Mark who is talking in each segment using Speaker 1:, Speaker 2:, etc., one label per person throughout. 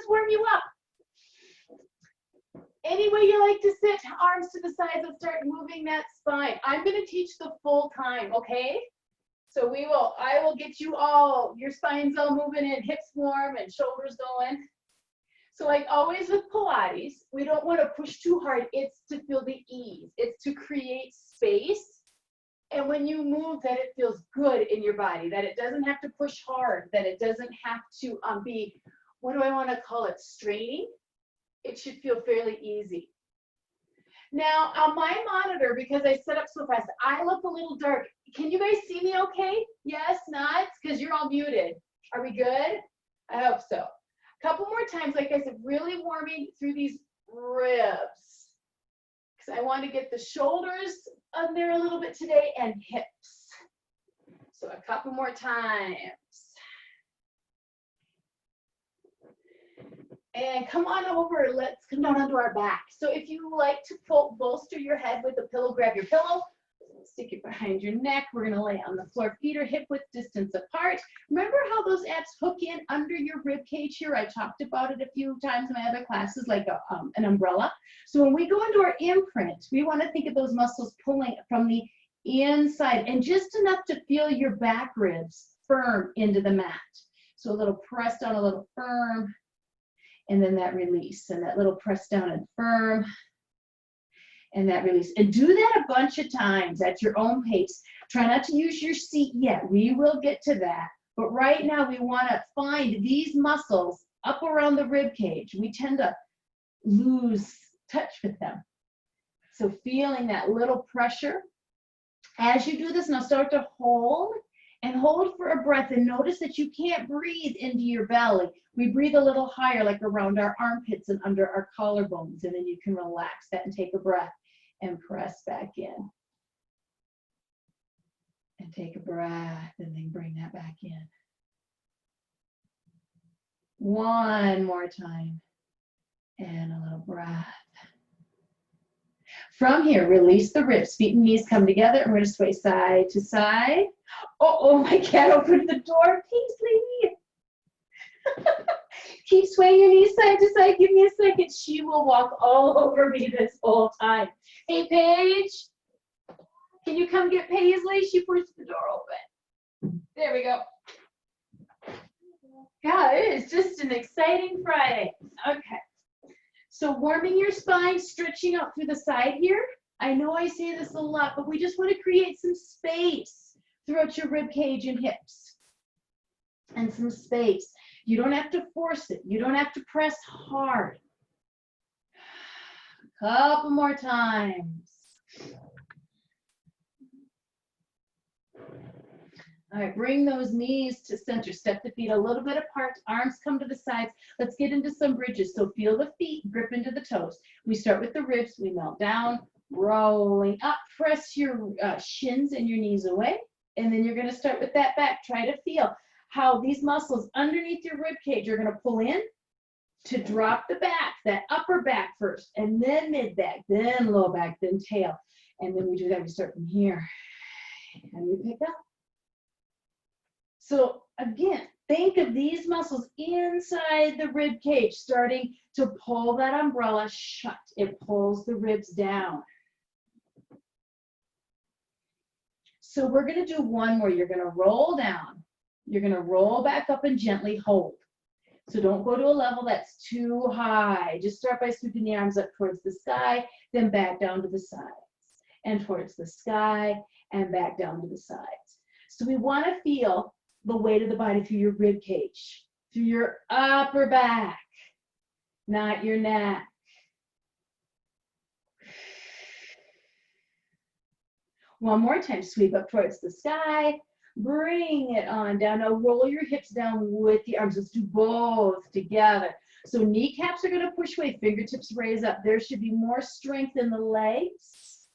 Speaker 1: warm you up. Any way you like to sit, arms to the sides, and start moving that spine. I'm going to teach the full time, okay? So I will get you all, your spine's all moving in, hips warm and shoulders going. So like always with Pilates, we don't want to push too hard. It's to feel the ease. It's to create space. And when you move, that it feels good in your body, that it doesn't have to push hard, that it doesn't have to be, what do I want to call it, straining? It should feel fairly easy. Now, on my monitor, because I set up so fast, I look a little dark. Can you guys see me okay? Yes, not? Because you're all muted. Are we good? I hope so. A couple more times, like I said, really warming through these ribs. Because I want to get the shoulders on there a little bit today and hips. So a couple more times. And come on over, let's come down onto our back. So if you like to bolster your head with a pillow, grab your pillow, stick it behind your neck. We're gonna lay on the floor, feet are hip width distance apart. Remember how those abs hook in under your rib cage here? I talked about it a few times in my other classes, like an umbrella. So when we go into our imprint, we wanna think of those muscles pulling from the inside and just enough to feel your back ribs firm into the mat. So a little press down, a little firm, and then that release, and that little press down and firm, and that release. And do that a bunch of times at your own pace. Try not to use your seat yet. We will get to that. But right now we want to find these muscles up around the rib cage. We tend to lose touch with them. So feeling that little pressure. As you do this, now start to hold and hold for a breath, and notice that you can't breathe into your belly. We breathe a little higher, like around our armpits and under our collarbones, and then you can relax that and take a breath and press back in. And take a breath and then bring that back in. One more time. And a little breath. From here, release the ribs. Feet and knees come together, and we're going to sway side to side. Oh, my cat opened the door. Paisley. Keep swaying your knees side to side. Give me a second. She will walk all over me this whole time. Hey, Paige. Can you come get Paisley? She pushed the door open. There we go. God, it is just an exciting Friday. Okay. So warming your spine, stretching out through the side here. I know I say this a lot, but we just want to create some space throughout your rib cage and hips. And some space. You don't have to force it. You don't have to press hard. A couple more times. All right, bring those knees to center. Step the feet a little bit apart. Arms come to the sides. Let's get into some bridges. So feel the feet grip into the toes. We start with the ribs. We melt down, rolling up. Press your shins and your knees away. And then you're going to start with that back. Try to feel how these muscles underneath your rib cage are going to pull in to drop the back, that upper back first, and then mid back, then low back, then tail. And then we do that. We start from here. And we pick up. So again, think of these muscles inside the rib cage starting to pull that umbrella shut. It pulls the ribs down. So we're going to do one more. You're going to roll down. You're going to roll back up and gently hold. So don't go to a level that's too high. Just start by sweeping the arms up towards the sky, then back down to the sides, and towards the sky, and back down to the sides. So we want to feel the weight of the body through your rib cage, through your upper back, not your neck. One more time, sweep up towards the sky, bring it on down. Now roll your hips down with the arms. Let's do both together. So kneecaps are going to push away, fingertips raise up. There should be more strength in the legs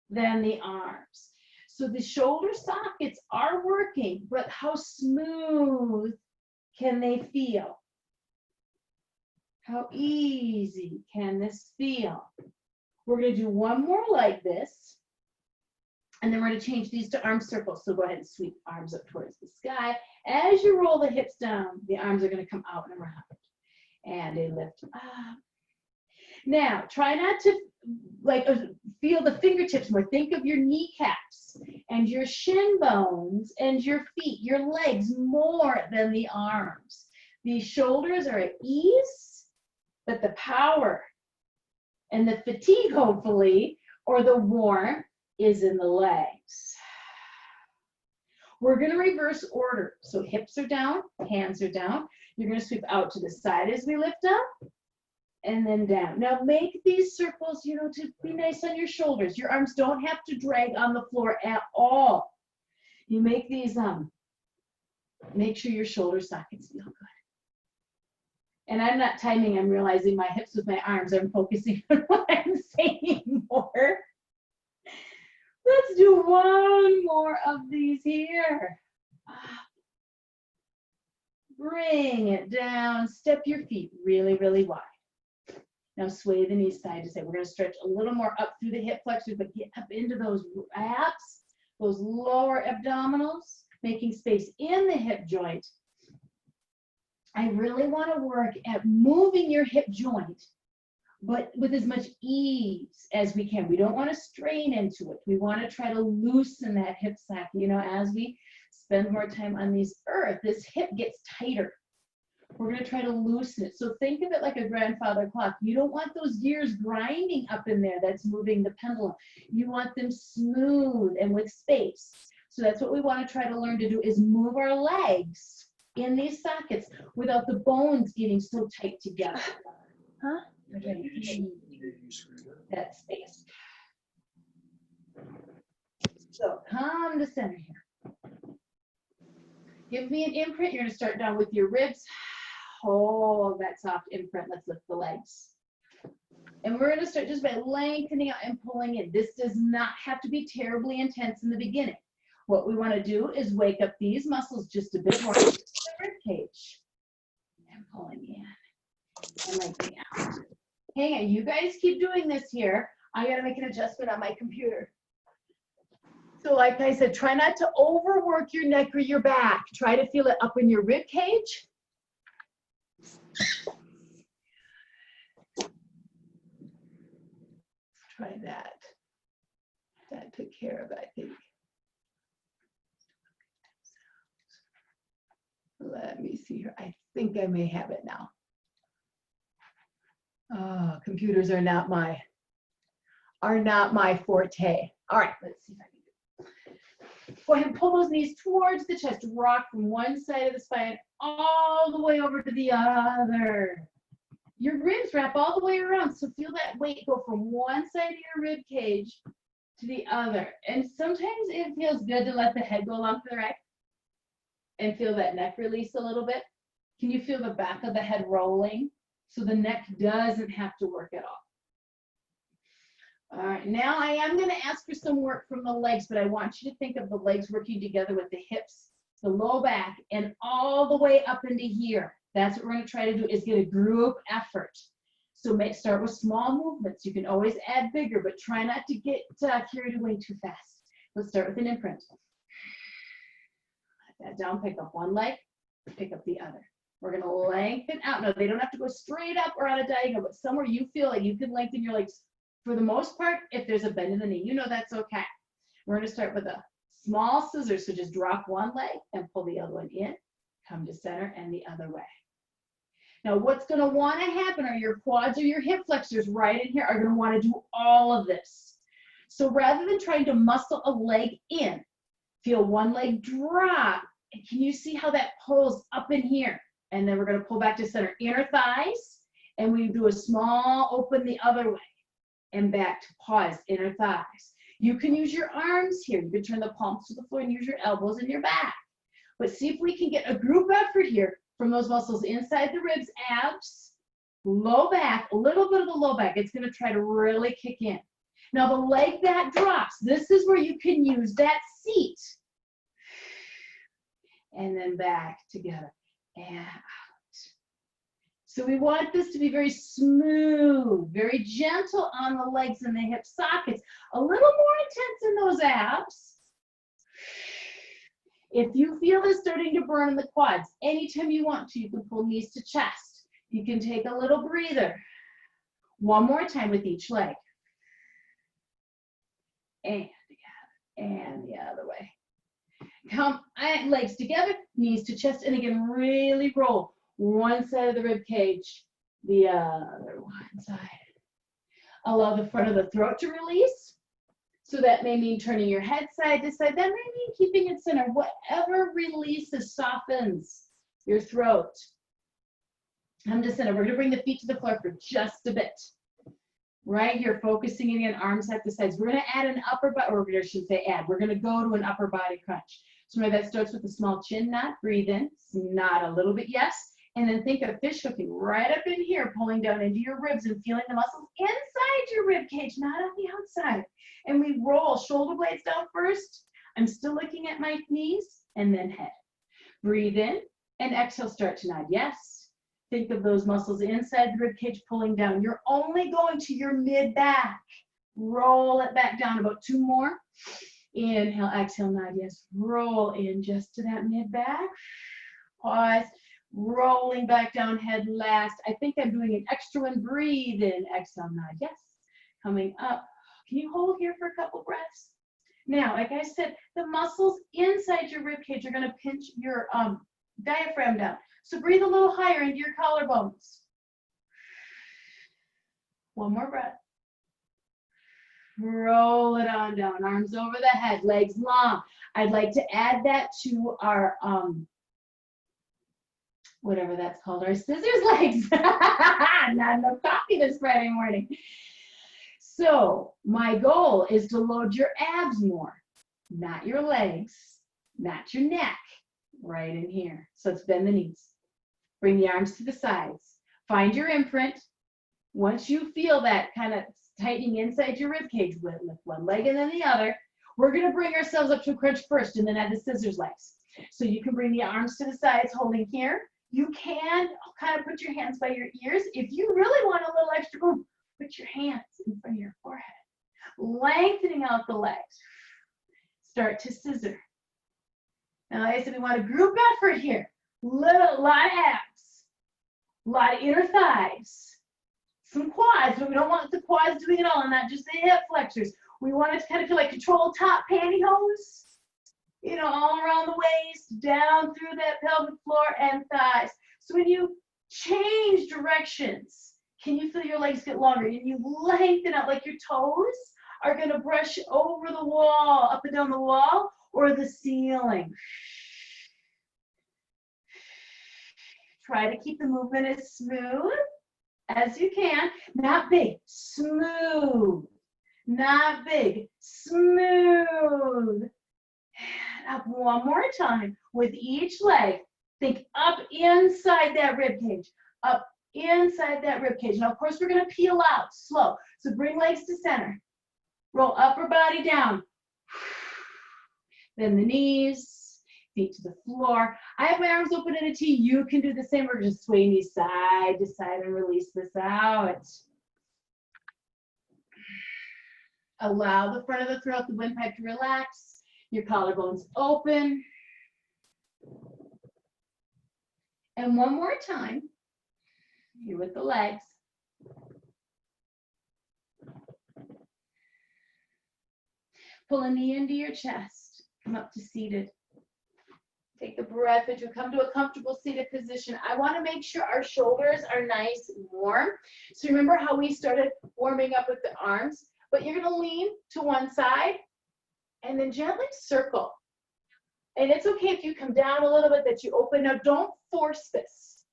Speaker 1: than the arms. So the shoulder sockets are working, but how smooth can they feel? How easy can this feel? We're going to do one more like this, and then we're going to change these to arm circles. So go ahead and sweep arms up towards the sky. As you roll the hips down, the arms are going to come out and around. and a lift up. Now, try not to feel the fingertips more. Think of your kneecaps and your shin bones and your feet, your legs more than the arms. The shoulders are at ease, but the power and the fatigue, hopefully, or the warmth is in the legs. We're going to reverse order. So hips are down, hands are down. You're going to sweep out to the side as we lift up and then down. Now make these circles, you know, to be nice on your shoulders. Your arms don't have to drag on the floor at all. You make these, make sure your shoulder sockets feel good. And I'm not timing, I'm realizing my hips with my arms. I'm focusing on what I'm saying more. Let's do one more of these here. Bring it down. Step your feet really, really wide. Now sway the knees side to side. We're going to stretch a little more up through the hip flexors, but get up into those abs, those lower abdominals, making space in the hip joint. I really want to work at moving your hip joint, but with as much ease as we can. We don't want to strain into it. We want to try to loosen that hip socket. You know, as we spend more time on this earth, this hip gets tighter. We're going to try to loosen it. So think of it like a grandfather clock. You don't want those gears grinding up in there that's moving the pendulum. You want them smooth and with space. So that's what we want to try to learn to do, is move our legs in these sockets without the bones getting so tight together. Huh? That space. So come to center here. Give me an imprint. You're going to start down with your ribs. Hold that soft imprint. Let's lift the legs. And we're going to start just by lengthening out and pulling in. This does not have to be terribly intense in the beginning. What we want to do is wake up these muscles just a bit more. The rib cage. And pulling in. And lengthening out. Hang on. You guys keep doing this here. I got to make an adjustment on my computer. So like I said, try not to overwork your neck or your back. Try to feel it up in your rib cage. Try that. That took care of it, I think. Let me see here. I think I may have it now. Oh, computers are not my forte. All right, let's see if I can do it. Go ahead and pull those knees towards the chest. Rock from one side of the spine all the way over to the other. Your ribs wrap all the way around, so feel that weight go from one side of your rib cage to the other. And sometimes it feels good to let the head go along to the right and feel that neck release a little bit. Can you feel the back of the head rolling? So the neck doesn't have to work at all. All right, now I am going to ask for some work from the legs, but I want you to think of the legs working together with the hips, the low back, and all the way up into here. That's what we're going to try to do, is get a group effort. So start with small movements. You can always add bigger, but try not to get carried away too fast. Let's start with an imprint. Let that down, pick up one leg, pick up the other. We're going to lengthen out. No, they don't have to go straight up or on a diagonal, but somewhere you feel like you can lengthen your legs. For the most part, if there's a bend in the knee, you know that's okay. We're going to start with a small scissors. So just drop one leg and pull the other one in, come to center, and the other way. Now, what's going to want to happen are your quads or your hip flexors right in here are going to want to do all of this. So rather than trying to muscle a leg in, feel one leg drop. And can you see how that pulls up in here? And then we're going to pull back to center, inner thighs, and we do a small open the other way. And back to pause, inner thighs. You can use your arms here. You can turn the palms to the floor and use your elbows and your back. But see if we can get a group effort here from those muscles inside the ribs, abs, low back, a little bit of the low back. It's going to try to really kick in. Now the leg that drops, this is where you can use that seat. And then back together and out. So we want this to be very smooth, very gentle on the legs and the hip sockets, a little more intense in those abs. If you feel this starting to burn in the quads, anytime you want to, you can pull knees to chest. You can take a little breather. One more time with each leg. And the other way. Come, legs together, knees to chest, and again, really roll. One side of the rib cage, the other one side. Allow the front of the throat to release. So that may mean turning your head side to side. That may mean keeping it center. Whatever releases, softens your throat. Come to center. We're going to bring the feet to the floor for just a bit. Right here, focusing again, arms at the sides. We're going to add an upper body, or I should say add. We're going to go to an upper body crunch. So remember that starts with a small chin knot. Breathe in, knot a little bit, yes. And then think of fish hooking right up in here, pulling down into your ribs and feeling the muscles inside your rib cage, not on the outside. And we roll shoulder blades down first. I'm still looking at my knees, and then head. Breathe in and exhale, start to nod, yes. Think of those muscles inside the ribcage pulling down. You're only going to your mid-back. Roll it back down. About 2 more. Inhale, exhale, nod, yes. Roll in just to that mid-back. Pause. Rolling back down, head last. I think I'm doing an extra one. Breathe in, exhale, nod, yes. Coming up. Can you hold here for a couple breaths? Now, like I said, the muscles inside your ribcage are going to pinch your diaphragm down. So breathe a little higher into your collarbones. One more breath. Roll it on down, arms over the head, legs long. I'd like to add that to our, whatever that's called, our scissors legs. Not enough coffee this Friday morning. So my goal is to load your abs more, not your legs, not your neck, right in here. So let's bend the knees. Bring the arms to the sides. Find your imprint. Once you feel that kind of tightening inside your rib cage, lift one leg and then the other. We're going to bring ourselves up to a crunch first and then add the scissors legs. So you can bring the arms to the sides, holding here. You can kind of put your hands by your ears. If you really want a little extra room, put your hands in front of your forehead. Lengthening out the legs. Start to scissor. Now, like I said, we want a group effort here. Lot of abs, a lot of inner thighs, some quads, but we don't want the quads doing it all, and not just the hip flexors. We want it to kind of feel like control top pantyhose, you know, all around the waist, down through that pelvic floor and thighs. So when you change directions, can you feel your legs get longer? And you lengthen out like your toes are going to brush over the wall, up and down the wall, or the ceiling. Try to keep the movement as smooth as you can. Not big, smooth. Not big, smooth. And up one more time with each leg. Think up inside that rib cage. Up inside that rib cage. Now, of course, we're going to peel out slow. So bring legs to center. Roll upper body down. Then the knees. Feet to the floor. I have my arms open in a T. You can do the same. We're just swaying these side to side and release this out. Allow the front of the throat, the windpipe to relax. Your collarbones open. And one more time. Here with the legs. Pull a knee into your chest. Come up to seated. Take the breath as you come to a comfortable seated position. I want to make sure our shoulders are nice and warm. So remember how we started warming up with the arms, but you're going to lean to one side and then gently circle. And it's okay if you come down a little bit, that you open. Now don't force this.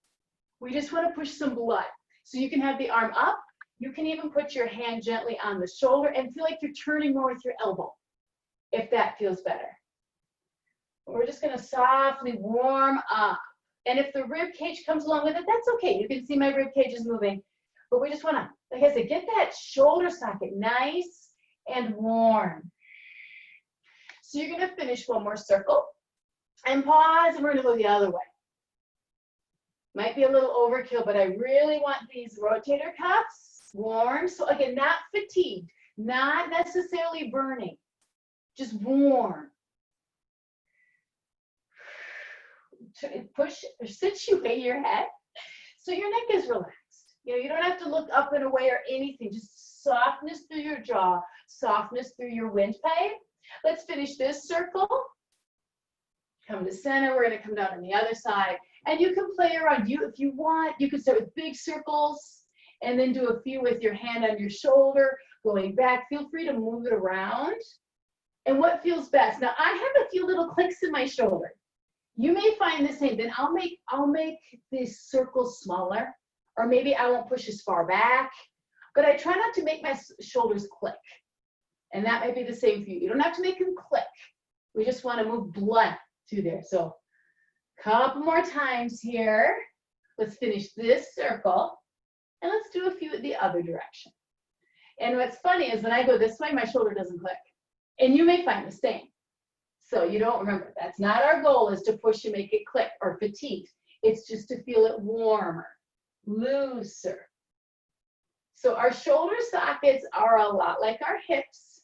Speaker 1: We just want to push some blood. So you can have the arm up. You can even put your hand gently on the shoulder and feel like you're turning more with your elbow, if that feels better. We're just going to softly warm up. And if the rib cage comes along with it, that's okay. You can see my rib cage is moving. But we just want to, like I said, get that shoulder socket nice and warm. So you're going to finish one more circle. And pause, and we're going to go the other way. Might be a little overkill, but I really want these rotator cuffs warm. So again, not fatigued, not necessarily burning, just warm. Push or situate your head So your neck is relaxed. You know, you don't have to look up and away or anything. Just softness through your jaw, softness through your windpipe. Let's finish this circle. Come to center. We're going to come down on the other side. And you can play around. If you want, you can start with big circles and then do a few with your hand on your shoulder, going back. Feel free to move it around. And what feels best? Now, I have a few little clicks in my shoulder. You may find the same. Then I'll make this circle smaller, or maybe I won't push as far back. But I try not to make my shoulders click. And that might be the same for you. You don't have to make them click. We just want to move blood through there. So a couple more times here. Let's finish this circle. And let's do a few the other direction. And what's funny is when I go this way, my shoulder doesn't click. And you may find the same. So you don't remember, that's not our goal, is to push and make it click or fatigued. It's just to feel it warmer, looser. So our shoulder sockets are a lot like our hips.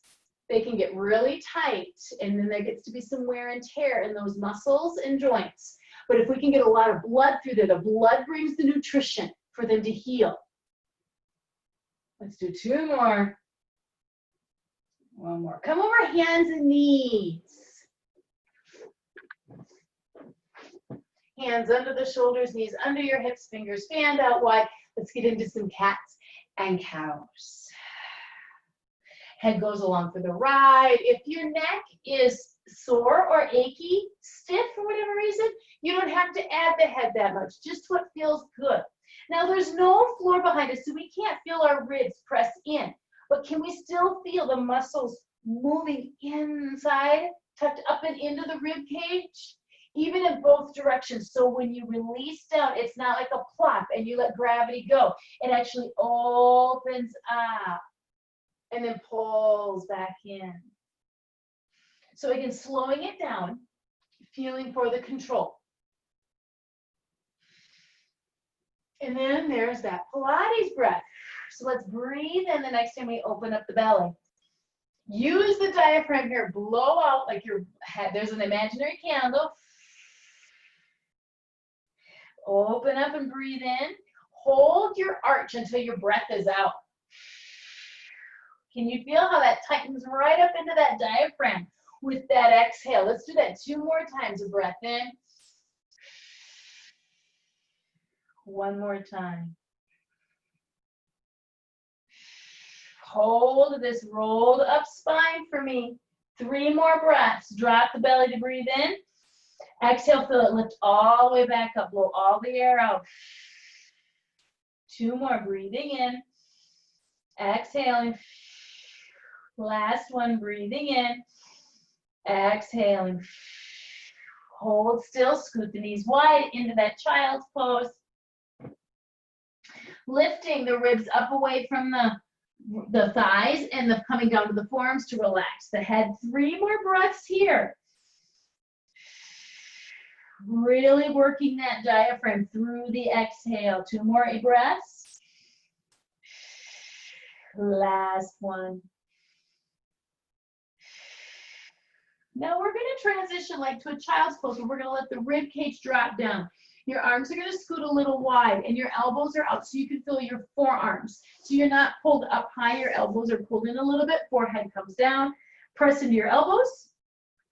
Speaker 1: They can get really tight, and then there gets to be some wear and tear in those muscles and joints. But if we can get a lot of blood through there, the blood brings the nutrition for them to heal. Let's do two more. One more. Come over, hands and knees. Hands under the shoulders, knees under your hips, fingers fanned out wide. Let's get into some cats and cows. Head goes along for the ride. If your neck is sore or achy, stiff for whatever reason, you don't have to add the head that much, just what feels good. Now, there's no floor behind us, so we can't feel our ribs press in. But can we still feel the muscles moving inside, tucked up and into the rib cage? Even in both directions. So when you release down, it's not like a plop and you let gravity go. It actually opens up and then pulls back in. So again, slowing it down, feeling for the control. And then there's that Pilates breath. So let's breathe in the next time we open up the belly. Use the diaphragm here. Blow out like your head. There's an imaginary candle. Open up and breathe in. Hold your arch until your breath is out. Can you feel how that tightens right up into that diaphragm with that exhale? Let's do that 2 more times. A breath in. One more time. Hold this rolled up spine for me. 3 more breaths. Drop the belly to breathe in. Exhale, feel it lift all the way back up. Blow all the air out. 2 more. Breathing in. Exhaling. Last one. Breathing in. Exhaling. Hold still. Scoot the knees wide into that child's pose. Lifting the ribs up away from the thighs and coming down to the forearms to relax the head. 3 more breaths here. Really working that diaphragm through the exhale. 2 more breaths. Last one. Now we're going to transition like to a child's pose where we're going to let the rib cage drop down. Your arms are going to scoot a little wide and your elbows are out so you can feel your forearms. So you're not pulled up high, your elbows are pulled in a little bit, forehead comes down. Press into your elbows,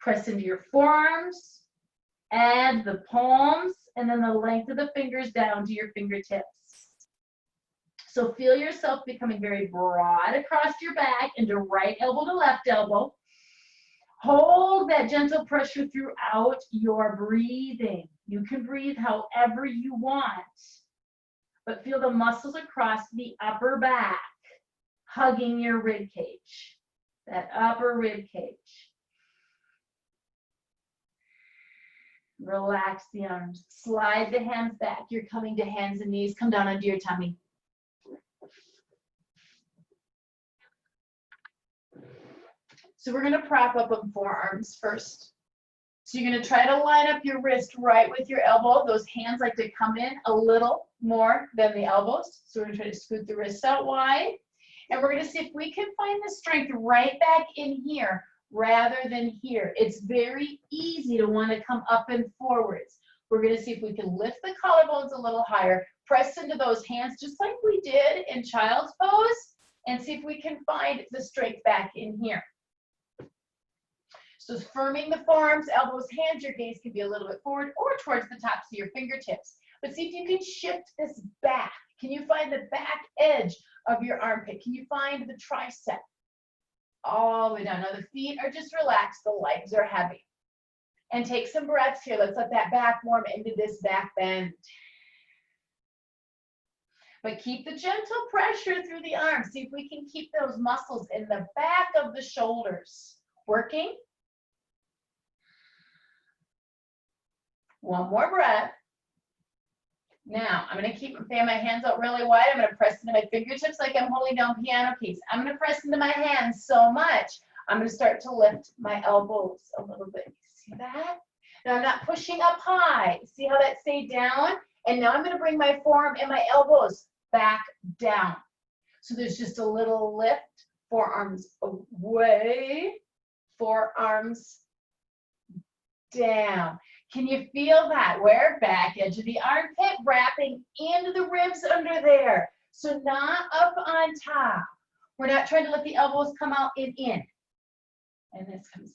Speaker 1: press into your forearms. Add the palms and then the length of the fingers down to your fingertips. So feel yourself becoming very broad across your back into right elbow to left elbow. Hold that gentle pressure throughout your breathing. You can breathe however you want, but feel the muscles across the upper back hugging your rib cage, that upper rib cage. Relax the arms. Slide the hands back. You're coming to hands and knees. Come down onto your tummy. So we're going to prop up on forearms first. So you're going to try to line up your wrist right with your elbow. Those hands like to come in a little more than the elbows. So we're going to try to scoot the wrists out wide. And we're going to see if we can find the strength right back in here rather than here. It's very easy to want to come up and forwards. We're going to see if we can lift the collarbones a little higher, press into those hands just like we did in child's pose, and see if we can find the strength back in here. So firming the forearms, elbows, hands, your gaze can be a little bit forward or towards the tops of your fingertips. But see if you can shift this back. Can you find the back edge of your armpit? Can you find the tricep? All the way down. Now the feet are just relaxed, the legs are heavy. And take some breaths here. Let's let that back warm into this back bend. But keep the gentle pressure through the arms. See if we can keep those muscles in the back of the shoulders working. One more breath. Now, I'm going to keep fan my hands out really wide. I'm going to press into my fingertips like I'm holding down piano keys. I'm going to press into my hands so much, I'm going to start to lift my elbows a little bit. See that? Now, I'm not pushing up high. See how that stayed down? And now I'm going to bring my forearm and my elbows back down. So there's just a little lift. Forearms away. Forearms down. Can you feel that? Where? Back edge of the armpit, wrapping into the ribs under there. So not up on top. We're not trying to let the elbows come out and in. And this comes.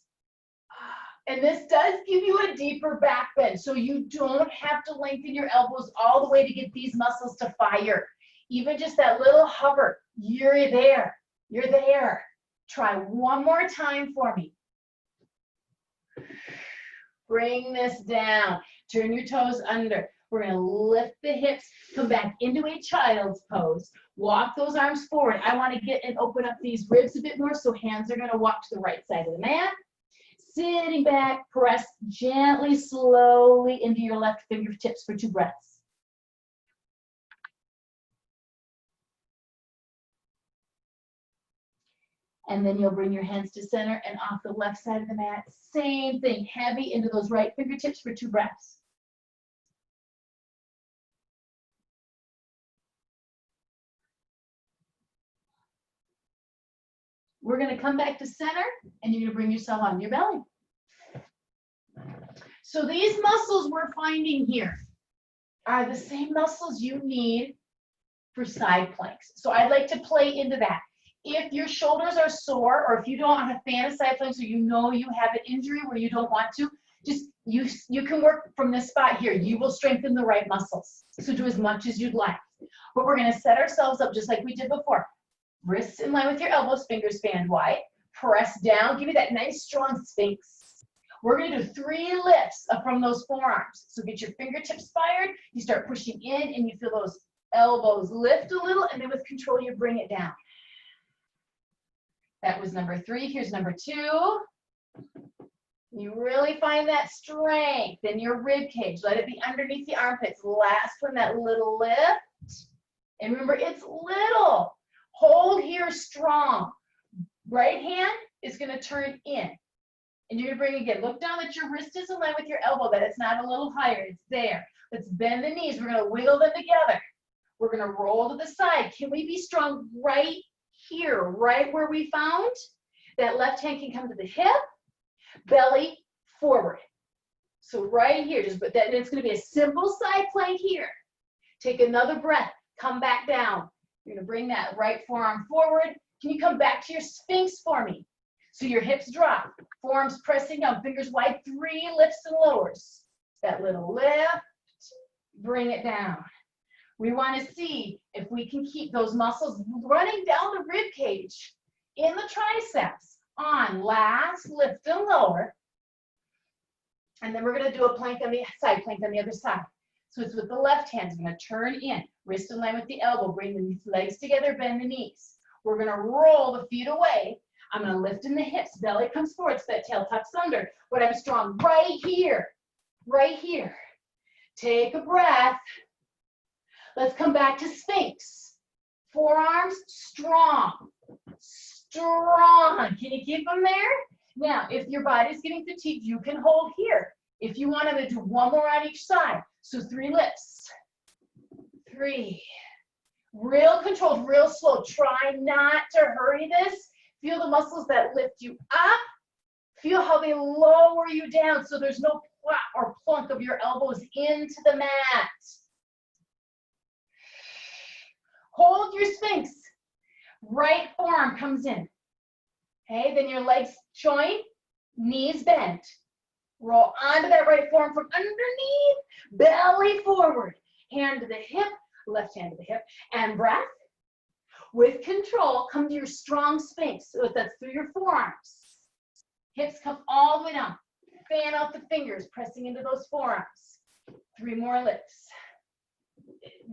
Speaker 1: And this does give you a deeper back bend. So you don't have to lengthen your elbows all the way to get these muscles to fire. Even just that little hover, you're there. You're there. Try one more time for me. Bring this down. Turn your toes under. We're going to lift the hips, come back into a child's pose. Walk those arms forward. I want to get and open up these ribs a bit more, so hands are going to walk to the right side of the mat. Sitting back, press gently, slowly into your left fingertips for 2 breaths. And then you'll bring your hands to center and off the left side of the mat. Same thing, heavy into those right fingertips for 2 breaths. We're going to come back to center, and you're going to bring yourself on your belly. So these muscles we're finding here are the same muscles you need for side planks. So I'd like to play into that. If your shoulders are sore, or if you don't have a fan of side planks, or you know you have an injury where you don't want to, just you can work from this spot here. You will strengthen the right muscles. So do as much as you'd like. But we're going to set ourselves up just like we did before. Wrists in line with your elbows, fingers fanned wide. Press down. Give me that nice strong sphinx. We're going to do 3 lifts up from those forearms. So get your fingertips fired. You start pushing in, and you feel those elbows lift a little, and then with control, you bring it down. That was number 3. Here's number 2. You really find that strength in your rib cage. Let it be underneath the armpits. Last one, that little lift. And remember, it's little. Hold here strong. Right hand is going to turn in. And you're going to bring again. Look down that your wrist is in line with your elbow, that it's not a little higher. It's there. Let's bend the knees. We're going to wiggle them together. We're going to roll to the side. Can we be strong right here, right where we found? That left hand can come to the hip, belly forward. So right here, just put that, and it's going to be a simple side plank here. Take another breath, come back down. You're going to bring that right forearm forward. Can you come back to your sphinx for me? So your hips drop, forearms pressing down, fingers wide, 3 lifts and lowers. That little lift, bring it down. We want to see if we can keep those muscles running down the rib cage, in the triceps, on last lift and lower. And then we're going to do a plank on the side plank on the other side. So it's with the left hand. I'm going to turn in, wrist in line with the elbow, bring the legs together, bend the knees. We're going to roll the feet away. I'm going to lift in the hips, belly comes forward, so that tail tucks under. But I'm strong right here, right here. Take a breath. Let's come back to Sphinx. Forearms strong, strong. Can you keep them there? Now, if your body's getting fatigued, you can hold here. If you want to do 1 more on each side. So 3 lifts. 3. Real controlled, real slow. Try not to hurry this. Feel the muscles that lift you up. Feel how they lower you down. So there's no or plunk of your elbows into the mat. Hold your Sphinx. Right forearm comes in. Okay, then your legs join, knees bent. Roll onto that right forearm from underneath, belly forward. Hand to the hip, left hand to the hip, and breath. With control, come to your strong Sphinx. So that's through your forearms. Hips come all the way down. Fan out the fingers, pressing into those forearms. 3 more lifts.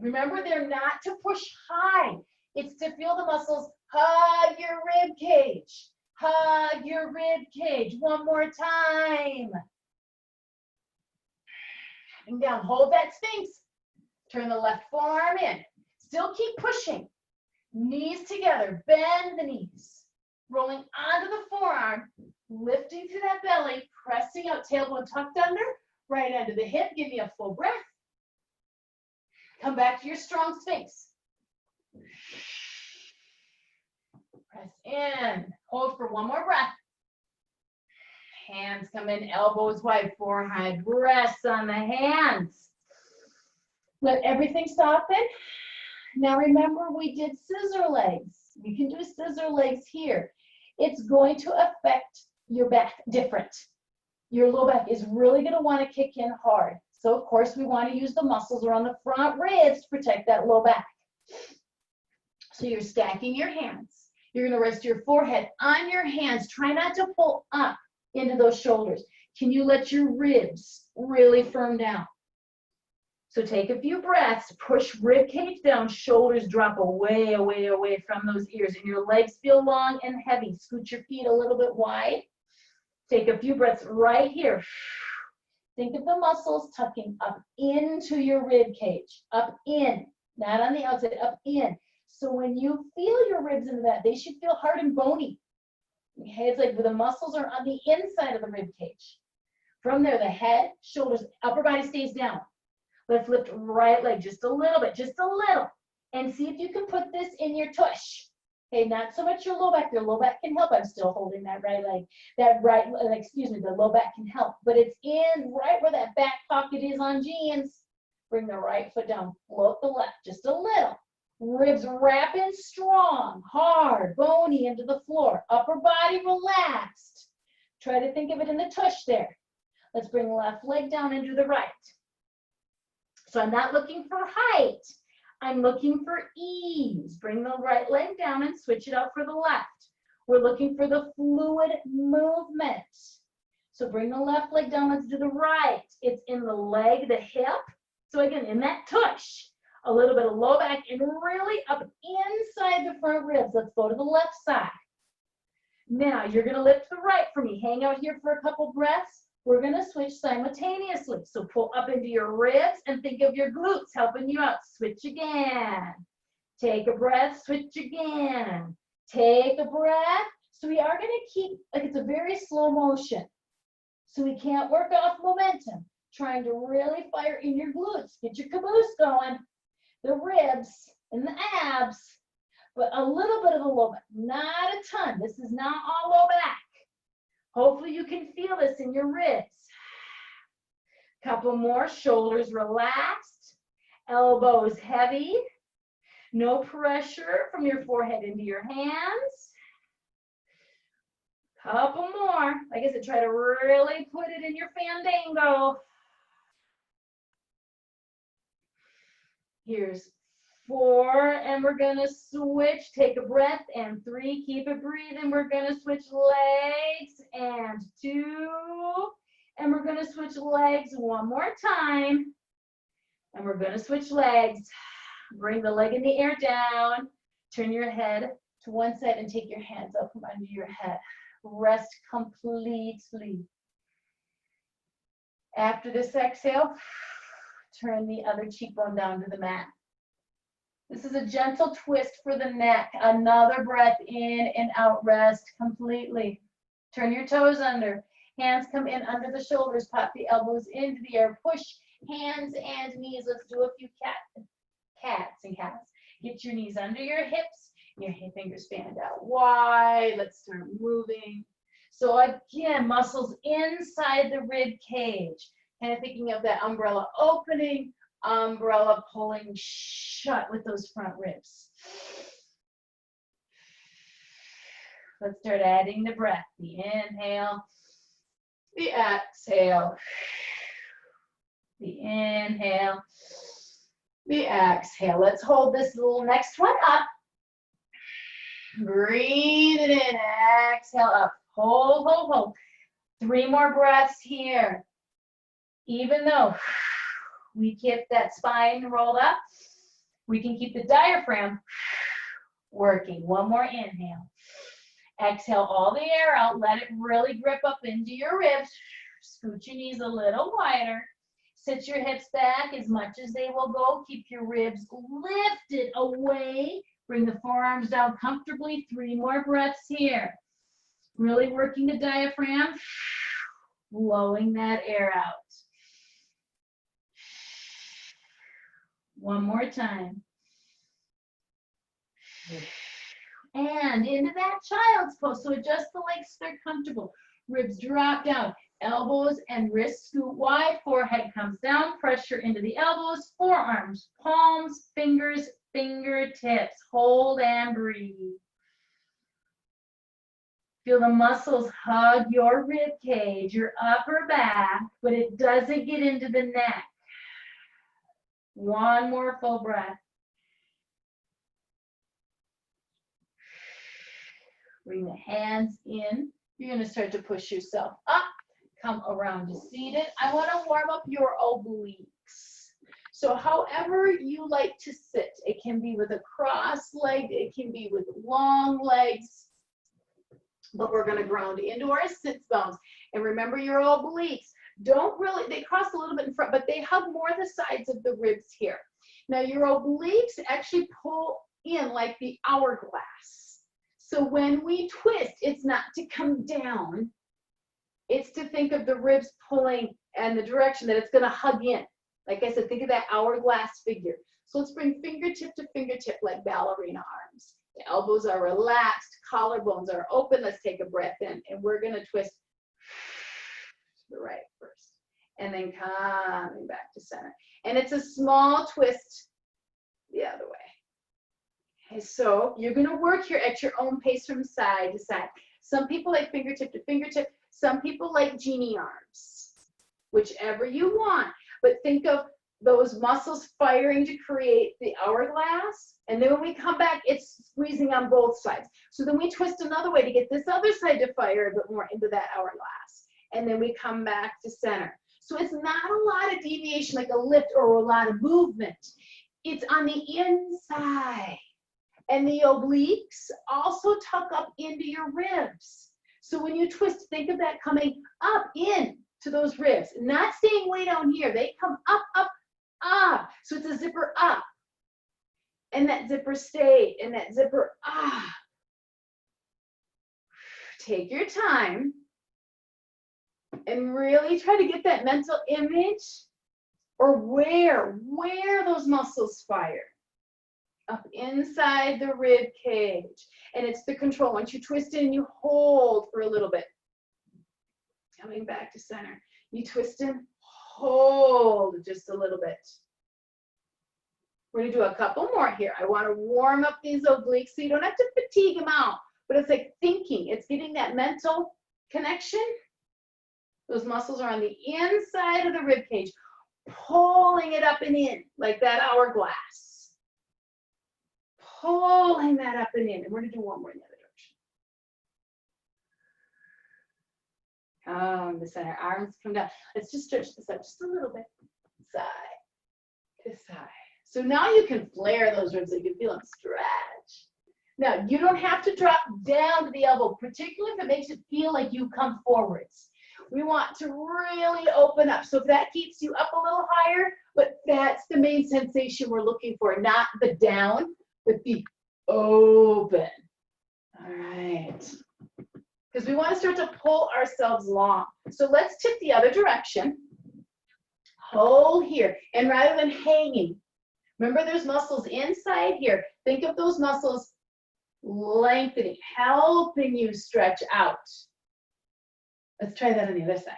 Speaker 1: Remember, they're not to push high. It's to feel the muscles hug your rib cage. Hug your rib cage. 1 more time. And down. Hold that Sphinx. Turn the left forearm in. Still keep pushing. Knees together. Bend the knees. Rolling onto the forearm. Lifting through that belly. Pressing out. Tailbone tucked under. Right under the hip. Give me a full breath. Come back to your strong Sphinx. Press in. Hold for 1 more breath. Hands come in, elbows wide, forehead rests on the hands. Let everything soften. Now remember, we did scissor legs. We can do scissor legs here. It's going to affect your back different. Your low back is really going to want to kick in hard. So, of course, we want to use the muscles around the front ribs to protect that low back. So you're stacking your hands. You're going to rest your forehead on your hands. Try not to pull up into those shoulders. Can you let your ribs really firm down? So take a few breaths, push rib cage down, shoulders drop away, away, away from those ears, and your legs feel long and heavy. Scoot your feet a little bit wide. Take a few breaths right here. Think of the muscles tucking up into your rib cage, up in, not on the outside, up in. So when you feel your ribs into that, they should feel hard and bony. Okay, it's like the muscles are on the inside of the rib cage. From there, the head, shoulders, upper body stays down. Let's lift right leg just a little bit, and see if you can put this in your tush. Okay, not so much your low back. Your low back can help. I'm still holding that right leg. The low back can help, but it's in right where that back pocket is on jeans. Bring the right foot down, float the left just a little. Ribs wrapping strong, hard, bony into the floor. Upper body relaxed. Try to think of it in the tush there. Let's bring the left leg down into the right. So I'm not looking for height. I'm looking for ease. Bring the right leg down and switch it out for the left. We're looking for the fluid movement. So bring the left leg down, let's do the right. It's in the leg, the hip. So again, in that tush, a little bit of low back and really up inside the front ribs. Let's go to the left side. Now you're gonna lift the right for me. Hang out here for a couple breaths. We're gonna switch simultaneously. So pull up into your ribs and think of your glutes helping you out. Switch again. Take a breath, switch again. Take a breath. So we are gonna keep, like it's a very slow motion. So we can't work off momentum. Trying to really fire in your glutes. Get your caboose going. The ribs and the abs, but a little bit of the low back, not a ton. This is not all low back. Hopefully you can feel this in your ribs. Couple more, shoulders relaxed, elbows heavy, no pressure from your forehead into your hands. Couple more. Like I said, try to really put it in your fandango. Here's 4, and we're gonna switch. Take a breath, and 3, keep it breathing. We're gonna switch legs, and 2, and we're gonna switch legs 1 more time, and we're gonna switch legs. Bring the leg in the air down, turn your head to one side and take your hands up from under your head. Rest completely. After this exhale, turn the other cheekbone down to the mat. This is a gentle twist for the neck. Another breath in and out, rest completely. Turn your toes under. Hands come in under the shoulders, pop the elbows into the air, push hands and knees. Let's do a few cats and cows. Get your knees under your hips, your fingers fan out wide. Let's start moving. So again, muscles inside the rib cage. Kind of thinking of that umbrella opening, umbrella pulling shut with those front ribs. Let's start adding the breath. The inhale, the exhale, the inhale, the exhale. Let's hold this little next one up. Breathe it in, exhale up. Hold, hold, hold. 3 more breaths here. Even though we keep that spine rolled up, we can keep the diaphragm working. 1 more inhale. Exhale all the air out. Let it really grip up into your ribs. Scoot your knees a little wider. Sit your hips back as much as they will go. Keep your ribs lifted away. Bring the forearms down comfortably. 3 more breaths here. Really working the diaphragm. Blowing that air out. 1 more time. And into that child's pose. So adjust the legs so they're comfortable. Ribs drop down. Elbows and wrists scoot wide. Forehead comes down. Pressure into the elbows. Forearms, palms, fingers, fingertips. Hold and breathe. Feel the muscles hug your rib cage, your upper back, but it doesn't get into the neck. 1 more full breath. Bring the hands in. You're going to start to push yourself up. Come around to seated. I want to warm up your obliques. So however you like to sit, it can be with a cross-legged, it can be with long legs, but we're going to ground into our sits bones. And remember your obliques. Don't really, they cross a little bit in front, but they hug more the sides of the ribs here. Now your obliques actually pull in like the hourglass. So when we twist, it's not to come down. It's to think of the ribs pulling and the direction that it's going to hug in. Like I said, think of that hourglass figure. So let's bring fingertip to fingertip like ballerina arms. The elbows are relaxed, collarbones are open. Let's take a breath in, and we're going to twist to the right first. And then coming back to center. And it's a small twist the other way. Okay, so you're going to work here at your own pace from side to side. Some people like fingertip to fingertip. Some people like genie arms, whichever you want. But think of those muscles firing to create the hourglass. And then when we come back, it's squeezing on both sides. So then we twist another way to get this other side to fire a bit more into that hourglass. And then we come back to center. So it's not a lot of deviation like a lift or a lot of movement. It's on the inside. And the obliques also tuck up into your ribs. So when you twist, think of that coming up in to those ribs, not staying way down here. They come up, up, up. So it's a zipper up. And that zipper stay, and that zipper up. Take your time and really try to get that mental image or where those muscles fire. Up inside the rib cage. And it's the control. Once you twist in, you hold for a little bit. Coming back to center. You twist in, hold just a little bit. We're going to do a couple more here. I want to warm up these obliques so you don't have to fatigue them out. But it's like thinking. It's getting that mental connection. Those muscles are on the inside of the rib cage. Pulling it up and in like that hourglass. Pulling that up and in. And we're going to do one more in the other direction. Come to center. Arms come down. Let's just stretch this out just a little bit. Side to side. So now you can flare those ribs so you can feel them stretch. Now, you don't have to drop down to the elbow, particularly if it makes it feel like you come forwards. We want to really open up. So if that keeps you up a little higher, but that's the main sensation we're looking for, not the down, but the open. All right. Because we want to start to pull ourselves long. So let's tip the other direction. Hold here. And rather than hanging, remember there's muscles inside here. Think of those muscles lengthening, helping you stretch out. Let's try that on the other side.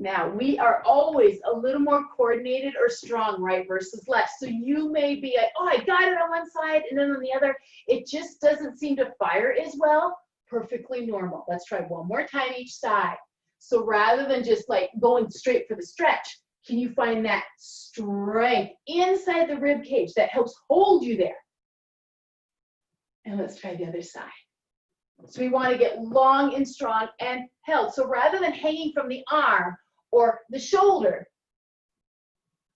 Speaker 1: Now, we are always a little more coordinated or strong, right, versus left. So you may be like, oh, I got it on one side, and then on the other, it just doesn't seem to fire as well. Perfectly normal. Let's try one more time each side. So rather than just like going straight for the stretch, can you find that strength inside the rib cage that helps hold you there? And let's try the other side. So we want to get long and strong and held. So rather than hanging from the arm or the shoulder,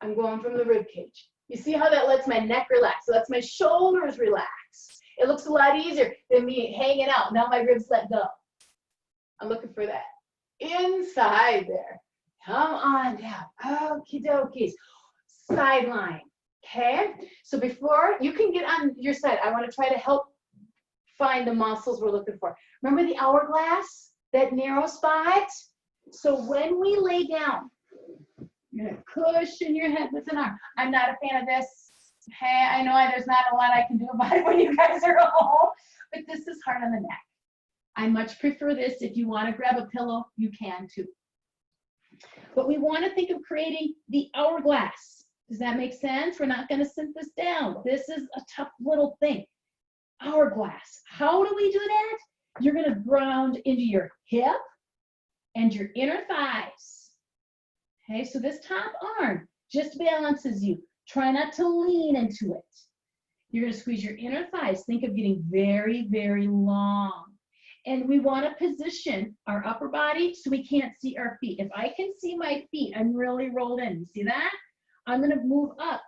Speaker 1: I'm going from the rib cage. You see how that lets my neck relax? So that's my shoulders relax. It looks a lot easier than me hanging out. Now my ribs let go. I'm looking for that inside there. Come on down. Okie dokies. Sideline. Okay? So before you can get on your side, I want to try to help find the muscles we're looking for. Remember the hourglass? That narrow spot? So when we lay down, you're going to cushion your head with an arm. I'm not a fan of this. Hey, I know there's not a lot I can do about it when you guys are home, but this is hard on the neck. I much prefer this. If you want to grab a pillow, you can too. But we want to think of creating the hourglass. Does that make sense? We're not going to sit this down. This is a tough little thing. Hourglass. How do we do that? You're going to ground into your hip and your inner thighs. Okay, so this top arm just balances you. Try not to lean into it. You're going to squeeze your inner thighs. Think of getting very, very long. And we want to position our upper body so we can't see our feet. If I can see my feet, I'm really rolled in. You see that? I'm going to move up.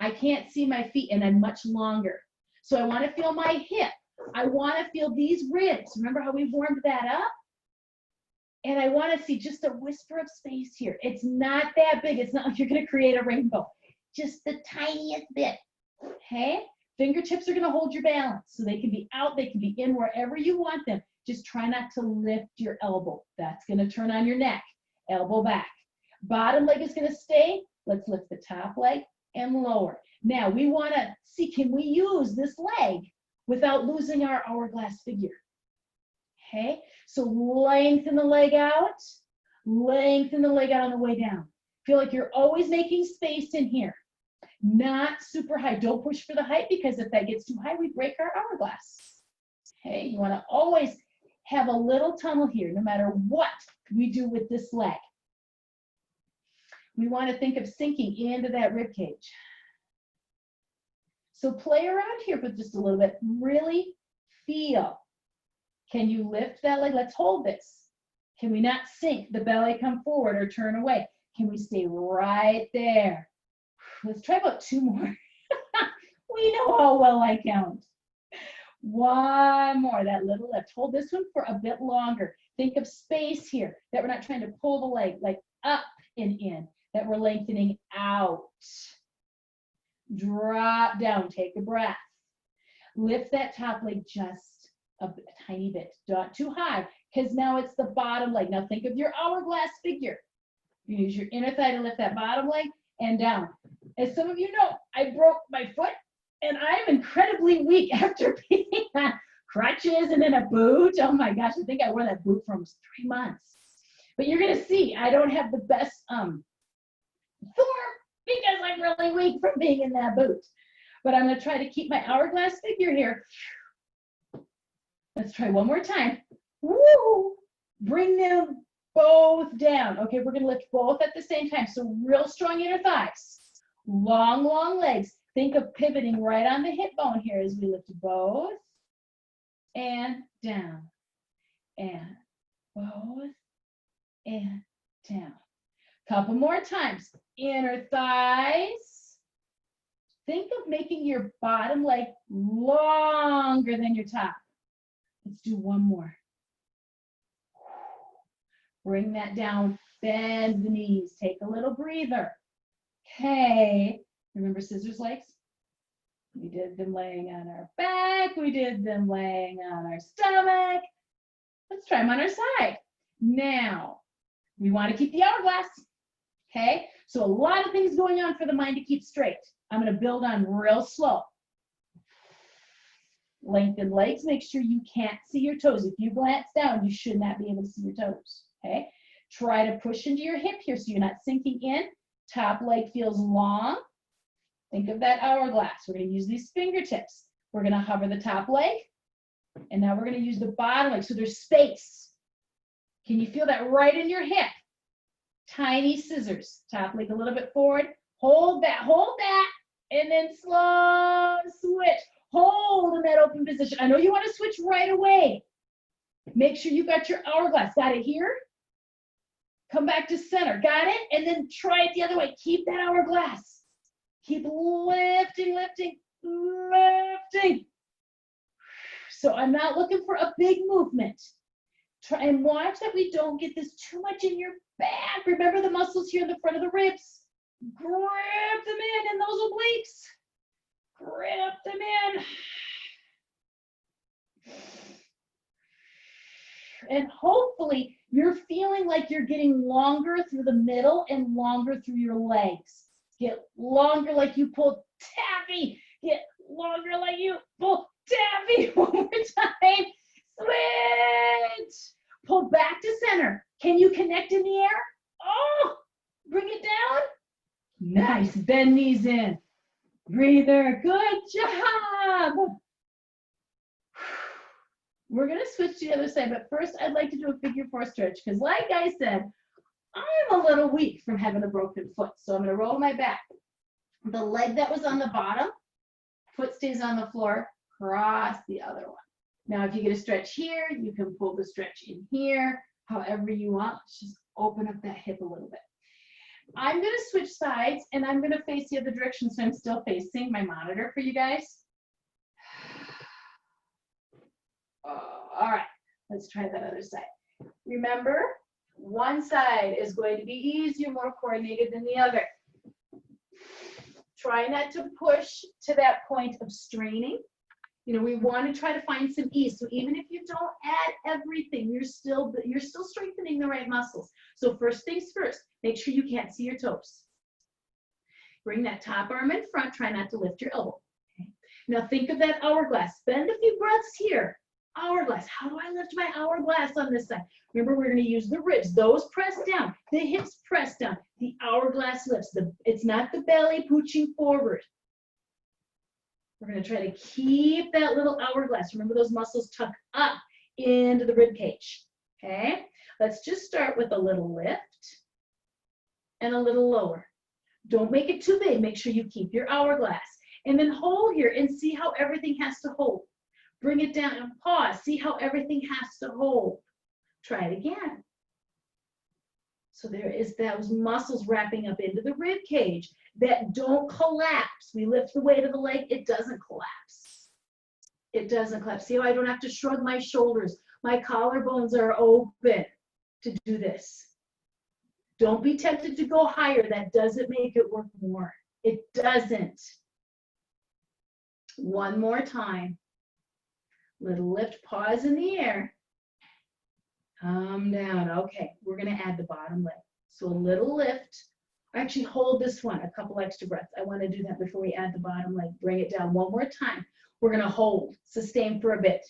Speaker 1: I can't see my feet and I'm much longer. So I want to feel my hip. I want to feel these ribs. Remember how we warmed that up? And I want to see just a whisper of space here. It's not that big. It's not like you're going to create a rainbow. Just the tiniest bit. Okay? Fingertips are going to hold your balance. So they can be out, they can be in, wherever you want them. Just try not to lift your elbow. That's going to turn on your neck. Elbow back. Bottom leg is going to stay. Let's lift the top leg and lower. Now we want to see, can we use this leg without losing our hourglass figure? Okay, so lengthen the leg out. Lengthen the leg out on the way down. Feel like you're always making space in here. Not super high. Don't push for the height because if that gets too high, we break our hourglass. Okay, you want to always have a little tunnel here no matter what we do with this leg. We want to think of sinking into that rib cage. So play around here for just a little bit. Really feel. Can you lift that leg? Let's hold this. Can we not sink the belly, come forward or turn away? Can we stay right there? Let's try about 2 more. We know how well I count. 1 more, that little lift. Hold this one for a bit longer. Think of space here, that we're not trying to pull the leg like up and in, that we're lengthening out. Drop down, take a breath. Lift that top leg just a tiny bit, not too high, because now it's the bottom leg. Now think of your hourglass figure. You use your inner thigh to lift that bottom leg and down. As some of you know, I broke my foot and I'm incredibly weak after being on crutches and then a boot. Oh my gosh, I think I wore that boot for almost 3 months. But you're gonna see, I don't have the best form because I'm really weak from being in that boot. But I'm gonna try to keep my hourglass figure here. Let's try one more time. Woo! Bring them both down. Okay, we're gonna lift both at the same time. So real strong inner thighs. Long, long legs. Think of pivoting right on the hip bone here as we lift both and down and both and down. Couple more times. Inner thighs. Think of making your bottom leg longer than your top. Let's do 1 more. Bring that down. Bend the knees. Take a little breather. Okay. Remember scissors legs? We did them laying on our back. We did them laying on our stomach. Let's try them on our side. Now, we want to keep the hourglass. Okay? So a lot of things going on for the mind to keep straight. I'm going to build on real slow. Lengthen legs. Make sure you can't see your toes. If you glance down, you should not be able to see your toes. Okay? Try to push into your hip here so you're not sinking in. Top leg feels long. Think of that hourglass. We're going to use these fingertips. We're going to hover the top leg. And now we're going to use the bottom leg. So there's space. Can you feel that right in your hip? Tiny scissors. Top leg a little bit forward. Hold that, and then slow switch. Hold in that open position. I know you want to switch right away. Make sure you got your hourglass. Got it here? Come back to center. Got it? And then try it the other way. Keep that hourglass. Keep lifting, lifting, lifting. So I'm not looking for a big movement. Try and watch that we don't get this too much in your back. Remember the muscles here in the front of the ribs. Grab them in those obliques. Grab them in. And hopefully you're feeling like you're getting longer through the middle and longer through your legs. Get longer like you pulled taffy. Get longer like you pull taffy. One more time. Switch. Pull back to center. Can you connect in the air? Oh, bring it down. Nice. Bend knees in. Breather. Good job. We're going to switch to the other side, but first I'd like to do a figure 4 stretch because like I said, I'm a little weak from having a broken foot. So I'm going to roll my back. The leg that was on the bottom, foot stays on the floor, cross the other one. Now, if you get a stretch here, you can pull the stretch in here, however you want. Let's just open up that hip a little bit. I'm going to switch sides, and I'm going to face the other direction, so I'm still facing my monitor for you guys. All right, let's try that other side. Remember, one side is going to be easier, more coordinated than the other. Try not to push to that point of straining. You know, we want to try to find some ease. So even if you don't add everything, you're still strengthening the right muscles. So first things first, make sure you can't see your toes. Bring that top arm in front. Try not to lift your elbow. Okay. Now think of that hourglass. Spend a few breaths here. Hourglass. How do I lift my hourglass on this side? Remember, we're going to use the ribs. Those press down. The hips press down. The hourglass lifts. It's not the belly pooching forward. We're going to try to keep that little hourglass. Remember, those muscles tuck up into the rib cage. Okay? Let's just start with a little lift and a little lower. Don't make it too big. Make sure you keep your hourglass. And then hold here and see how everything has to hold. Bring it down and pause. See how everything has to hold. Try it again. So there is those muscles wrapping up into the rib cage that don't collapse. We lift the weight of the leg, it doesn't collapse. It doesn't collapse. See how I don't have to shrug my shoulders. My collarbones are open to do this. Don't be tempted to go higher. That doesn't make it work more. It doesn't. One more time. Little lift, pause in the air. Come down. Okay, we're going to add the bottom leg. So a little lift. Actually, hold this one, a couple extra breaths. I want to do that before we add the bottom leg. Bring it down one more time. We're going to hold, sustain for a bit.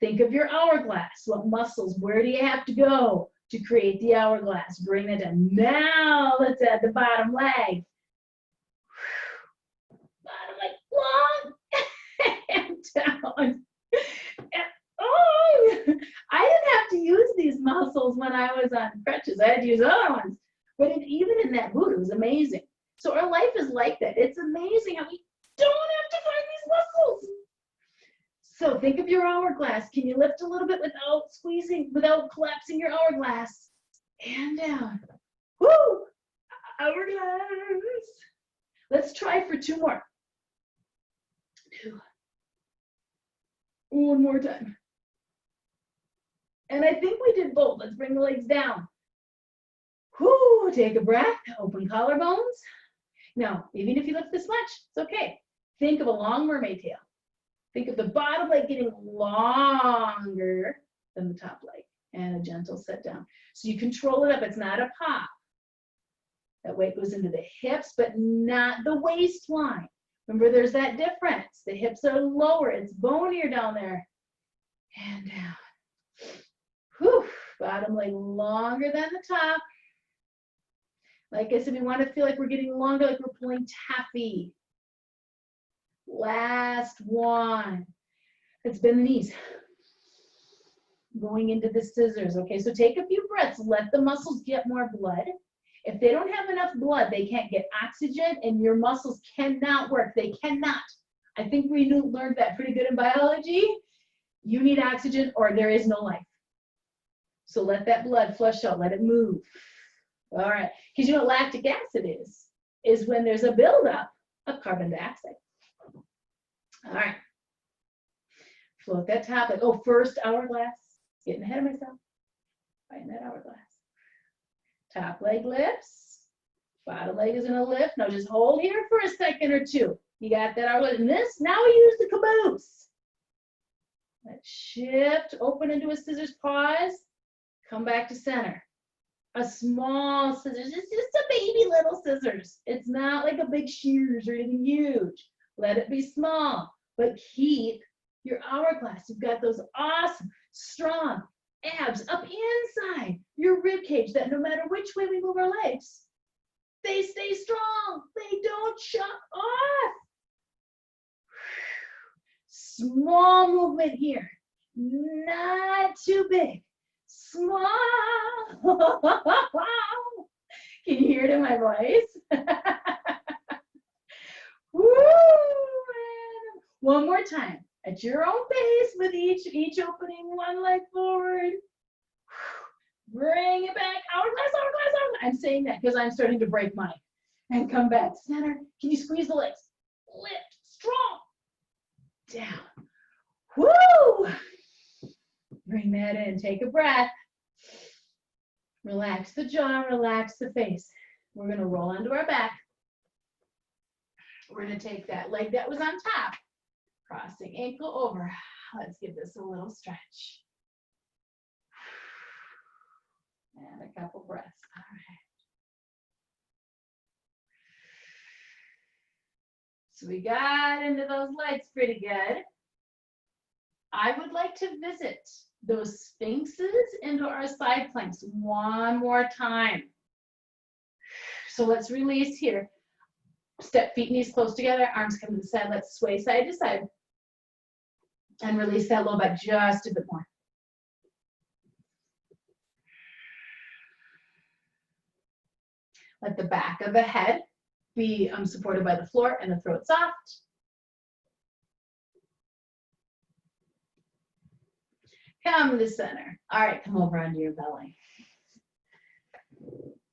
Speaker 1: Think of your hourglass. What muscles, where do you have to go to create the hourglass? Bring that down. Now let's add the bottom leg. Bottom leg long and down. Oh, I didn't have to use these muscles when I was on crutches. I had to use other ones. But even in that boot, it was amazing. So our life is like that. It's amazing how we don't have to find these muscles. So think of your hourglass. Can you lift a little bit without squeezing, without collapsing your hourglass? And down. Woo! Hourglass. Let's try for 2 more. 2. One more time. And I think we did both. Let's bring the legs down. Whoo, take a breath, open collarbones. Now, even if you lift this much, it's okay. Think of a long mermaid tail. Think of the bottom leg getting longer than the top leg and a gentle set down. So you control it up. It's not a pop. That weight goes into the hips, but not the waistline. Remember, there's that difference. The hips are lower. It's bonier down there. And down. Whew. Bottom leg longer than the top. Like I said, we want to feel like we're getting longer, like we're pulling taffy. Last one. Let's bend the knees. Going into the scissors. Okay, so take a few breaths. Let the muscles get more blood. If they don't have enough blood, they can't get oxygen, and your muscles cannot work. They cannot. I think we learned that pretty good in biology. You need oxygen or there is no life. So let that blood flush out. Let it move. All right. Because you know what lactic acid is when there's a buildup of carbon dioxide. All right. Float that top leg. Oh, first hourglass. Getting ahead of myself. Find that hourglass. Top leg lifts. Bottom leg is going to lift. Now just hold here for a second or two. You got that hourglass. And this, now we use the caboose. Let's shift, open into a scissors pause. Come back to center. A small scissors. It's just a baby little scissors. It's not like a big shears or anything huge. Let it be small, but keep your hourglass. You've got those awesome, strong abs up inside your rib cage that no matter which way we move our legs, they stay strong. They don't shut off. Small movement here. Not too big. Small. Can you hear it in my voice? Woo! One more time. At your own pace with each opening one leg forward. Bring it back. Hourglass, hourglass, hourglass. I'm saying that because I'm starting to break mine. And come back. Center. Can you squeeze the legs? Lift. Strong. Down. Woo! Bring that in. Take a breath. Relax the jaw. Relax the face. We're going to roll onto our back. We're going to take that leg that was on top. Crossing ankle over. Let's give this a little stretch. And a couple breaths. All right. So we got into those legs pretty good. I would like to visit those sphinxes into our side planks one more time. So let's release here. Step feet, knees close together, arms come to the side. Let's sway side to side. And release that low back just a bit more. Let the back of the head be supported by the floor and the throat soft. Come to center. All right, come over onto your belly.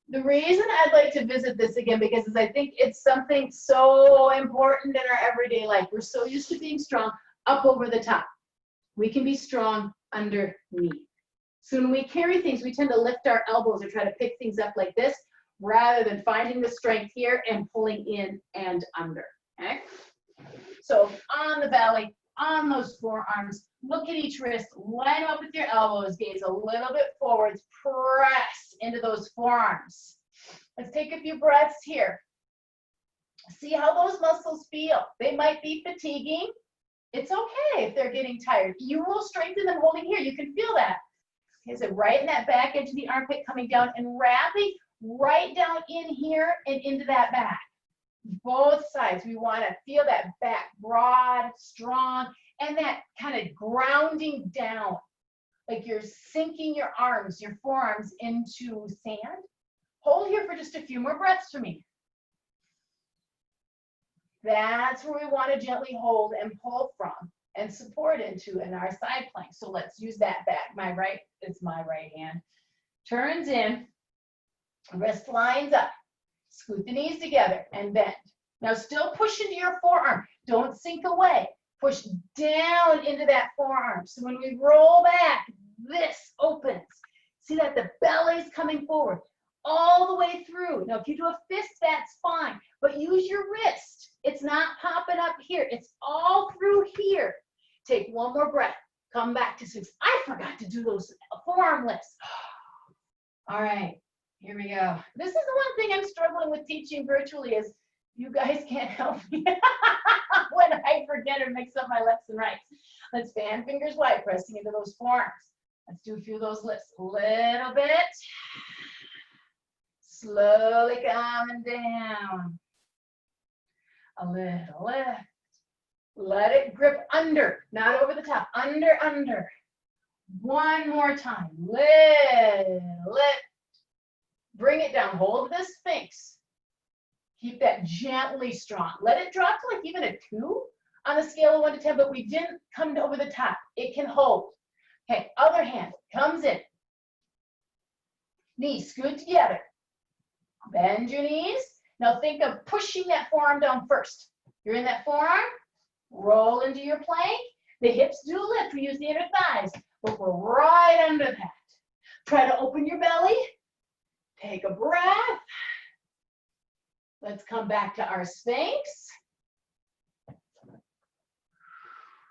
Speaker 1: The reason I'd like to visit this again because I think it's something so important in our everyday life. We're so used to being strong up over the top. We can be strong underneath. So when we carry things, we tend to lift our elbows or try to pick things up like this rather than finding the strength here and pulling in and under. Okay? So on the belly, on those forearms, look at each wrist, line up with your elbows, gaze a little bit forwards, press into those forearms. Let's take a few breaths here. See how those muscles feel. They might be fatiguing. It's okay if they're getting tired. You will strengthen them holding here. You can feel that. Okay, so right in that back edge of the armpit coming down and wrapping right down in here and into that back. Both sides, we want to feel that back broad, strong, and that kind of grounding down. Like you're sinking your arms, your forearms into sand. Hold here for just a few more breaths for me. That's where we want to gently hold and pull from and support into in our side plank. So let's use that back. It's my right hand. Turns in, wrist lines up. Scoot the knees together and bend. Now still push into your forearm. Don't sink away. Push down into that forearm. So when we roll back, this opens. See that the belly's coming forward all the way through. Now if you do a fist, that's fine. But use your wrist. It's not popping up here. It's all through here. Take one more breath. Come back to six. I forgot to do those forearm lifts. All right. Here we go. This is the one thing I'm struggling with teaching virtually is you guys can't help me when I forget or mix up my lefts and rights. Let's fan fingers wide, pressing into those forearms. Let's do a few of those lifts. A little bit. Slowly coming down. A little lift. Let it grip under, not over the top. Under, under. One more time. Lift. Bring it down. Hold the Sphinx. Keep that gently strong. Let it drop to like even a 2 on a scale of 1 to 10, but we didn't come over the top. It can hold. Okay, other hand comes in. Knees scoot together. Bend your knees. Now think of pushing that forearm down first. You're in that forearm. Roll into your plank. The hips do lift. We use the inner thighs, but we're right under that. Try to open your belly. Take a breath. Let's come back to our Sphinx.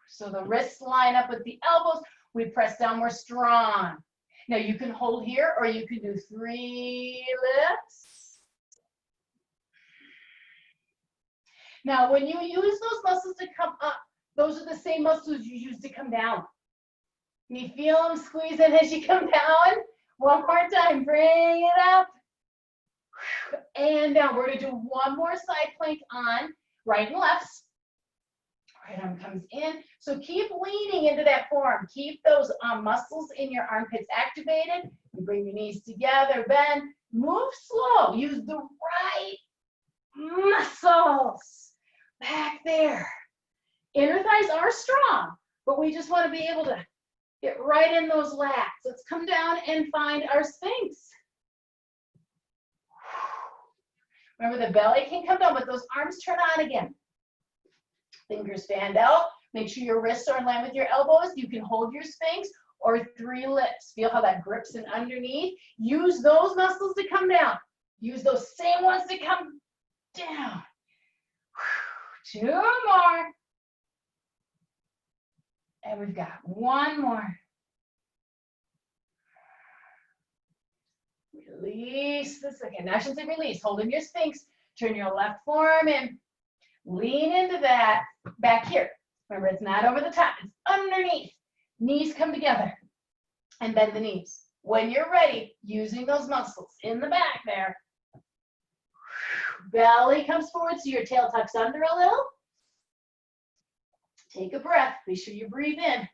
Speaker 1: So the wrists line up with the elbows. We press down, we're strong. Now you can hold here or you can do 3 lifts. Now when you use those muscles to come up, those are the same muscles you use to come down. You feel them squeezing as you come down? One more time, bring it up. And down. We're going to do one more side plank on right and lefts. Right arm comes in. So keep leaning into that forearm. Keep those muscles in your armpits activated. You bring your knees together, bend. Move slow. Use the right muscles back there. Inner thighs are strong, but we just want to be able to get right in those lats. Let's come down and find our Sphinx. Remember, the belly can come down, but those arms turn on again. Fingers fan out. Make sure your wrists are in line with your elbows. You can hold your Sphinx or 3 lifts. Feel how that grips in underneath. Use those muscles to come down. Use those same ones to come down. 2 more. And we've got 1 more. Release the second. Now I should say release. Holding your Sphinx. Turn your left forearm in. Lean into that. Back here. Remember, it's not over the top. It's underneath. Knees come together. And bend the knees. When you're ready, using those muscles in the back there. Belly comes forward so your tail tucks under a little. Take a breath. Be sure you breathe in.